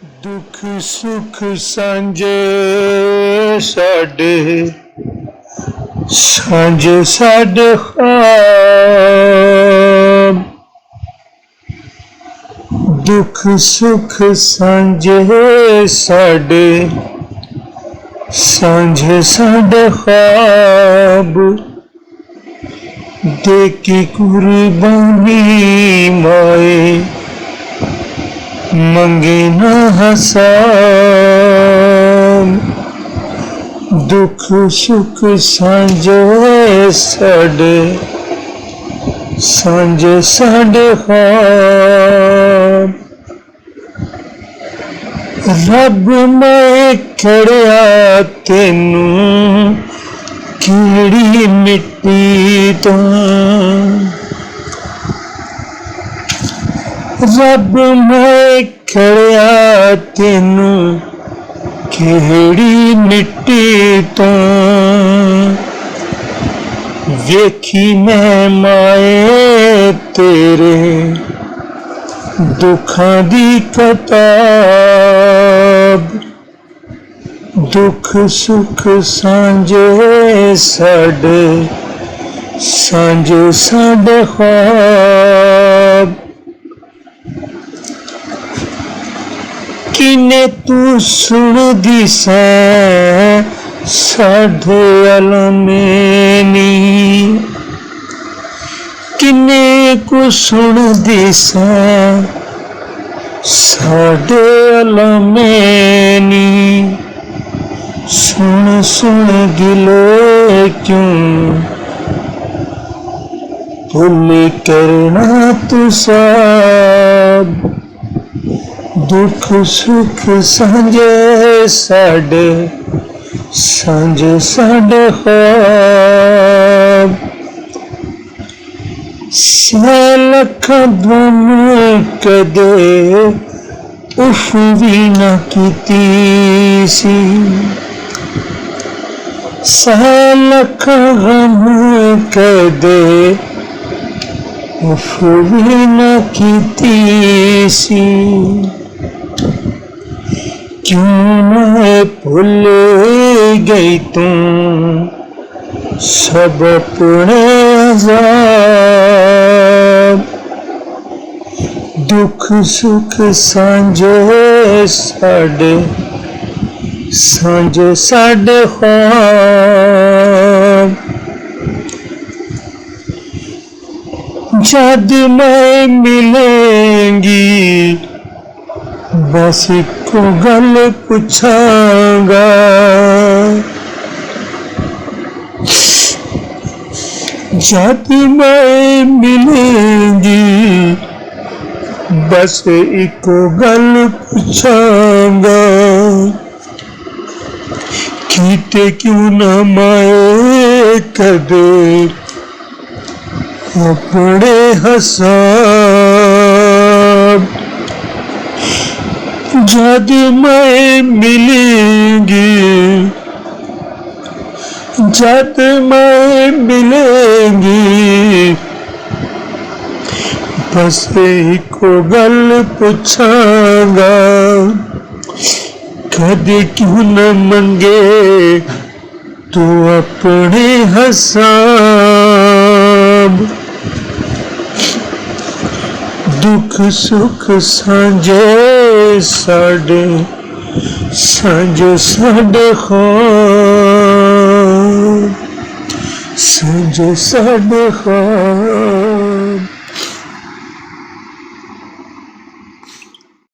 दुख सुख सांझे साडे सांझे साडे ख्वाब। दुख सुख सांझे साडे सांझे साडे ख्वाब। देखी कुर्बानी माए मंगे ना हसान। दुख सुख सांझे साडे सांझे साडे ख्वाब। रब मैं खड़िया तेनू किहड़ी मिट्टी तो। रब मैं खड़िया तेनू किहड़ी मिट्टी तो। वेखी मैं माए तेरे दुखां दी किताब। दुख सुख सांझे साडे सांझे साडे ख्वाब। किने तू सुन दी साढ़े अलमेनी। किने को सुन दी साढ़े अलमेनी। सुन सुन गिले क्यों भूल करना तू सब। दुख सुख सांझे साडे सांझे साडे ख्वाब। लख धुन कदे उफ भी न कीती सी। लख गम कदे उफ भी न कीती सी। क्यों मैं भूल गई तू सब अपने अज़ाब। दुख सुख सांझे साडे सांझे साडे ख्वाब। जद मैं मिलेंगी बस को गल पूछांगा। जब मैं मिलेंगी बस एक गल पूछांगा। कीते क्यों न माए कदे अपने हसाब। जब मैं मिलेंगी जब मैं मिलेंगी बस एक गल पूछांगा। कदे क्यों न मंगे तू अपने हसाब। दुख सुख सांझे साडे सांझे साडे ख्वाब। सांझे साडे ख्वाब।